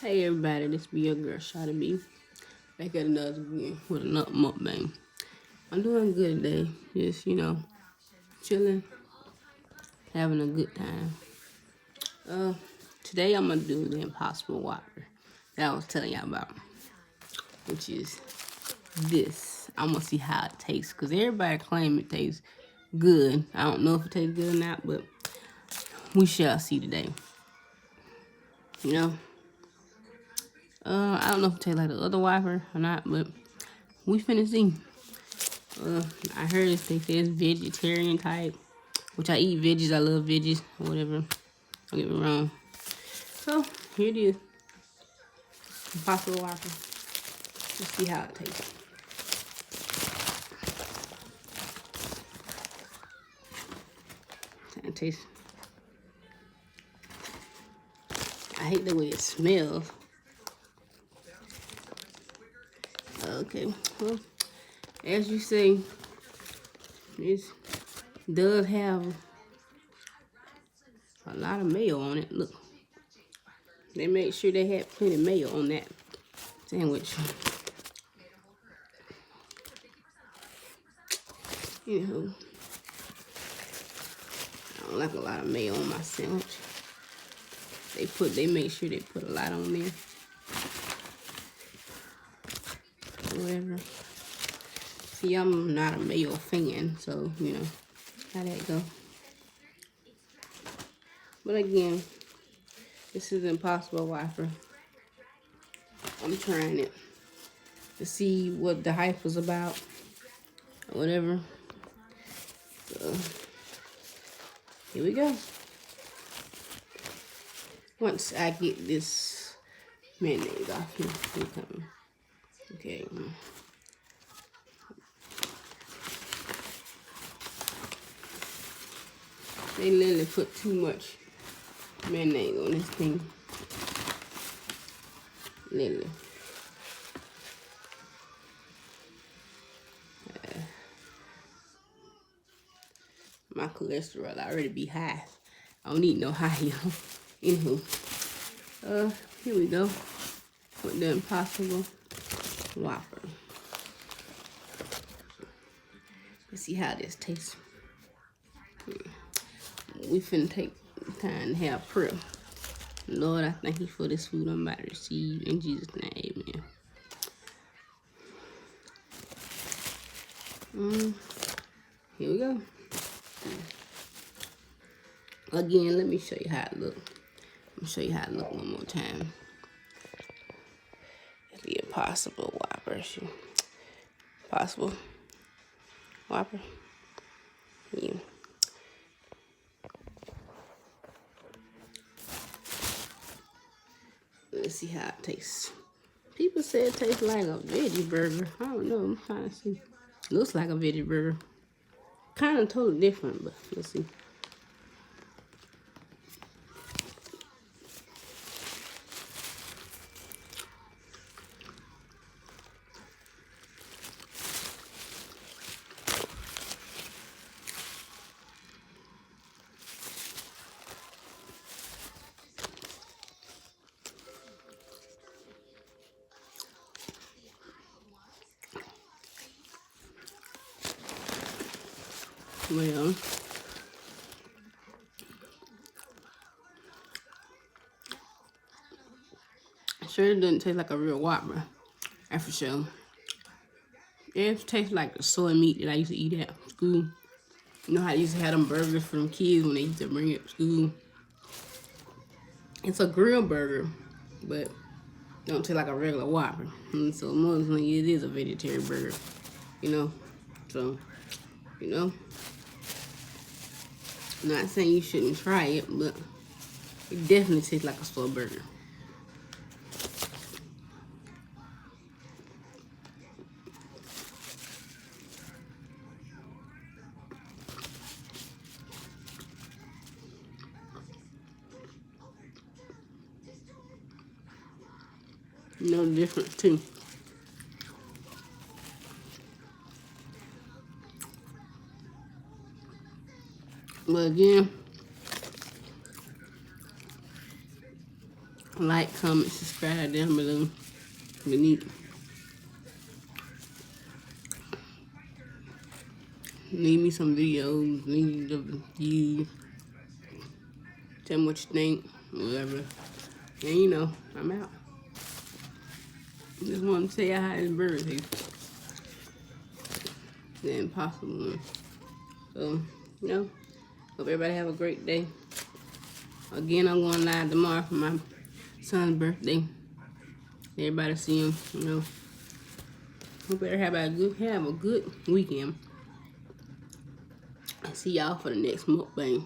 Hey everybody, this be your girl Shawty B. Back at another again with another mukbang. I'm doing good today. Just, chilling, having a good time. Uh Today I'm gonna do the Impossible Whopper that I was telling y'all about, which is this. I'm gonna see how it tastes, cause everybody claim it tastes good. I don't know if it tastes good or not, but we shall see today. You know, I don't know if it tastes like the other Whopper or not, but we finna see. I heard they say it's vegetarian type, which I eat veggies. I love veggies or whatever. Don't get me wrong. So here it is, Impossible Whopper. Let's see how it tastes. It tastes. I hate the way it smells. Okay, well, as you say, it does have a lot of mayo on it. Look, they made sure they had plenty of mayo on that sandwich. Anywho, I don't like a lot of mayo on my sandwich. They make sure they put a lot on there. Whatever. See, I'm not a mayo fan, so you know how that go. But again, this is Impossible Whopper. I'm trying it to see what the hype was about, or whatever. So here we go. Once I get this mayonnaise off here, okay. They literally put too much mayonnaise on this thing. Literally. My cholesterol already be high. I don't need no high, y'all. Anywho, here we go with the Impossible Whopper. Let's see how this tastes. We finna take time to have prayer. Lord, I thank you for this food I'm about to receive. In Jesus' name, amen. Here we go. Again, let me show you how it look. Let me show you how it look one more time. The Impossible Whopper. Impossible Whopper. Yeah. Let's see how it tastes. People say it tastes like a veggie burger. I don't know. I'm trying to see. Looks like a veggie burger. Kind of totally different, but let's see. Well, sure it doesn't taste like a real Whopper. That's for sure. It tastes like the soy meat that I used to eat at school. You know how I used to have them burgers for them kids when they used to bring it to school? It's a grill burger, but it don't taste like a regular Whopper. And so most likely it is a vegetarian burger, you know? So, you know? I'm not saying you shouldn't try it, but it definitely tastes like a store burger. No difference too. But again, Like, comment, subscribe down below. Beneath. Leave me some videos, leave the views. Tell me what you think, whatever. And you know, I'm out. Just want to say I had a birthday. The impossible one. So, you know, hope everybody have a great day. Again, I'm going live tomorrow for my son's birthday. Everybody see him, you know. Hope everybody have a good weekend. See y'all for the next mukbang.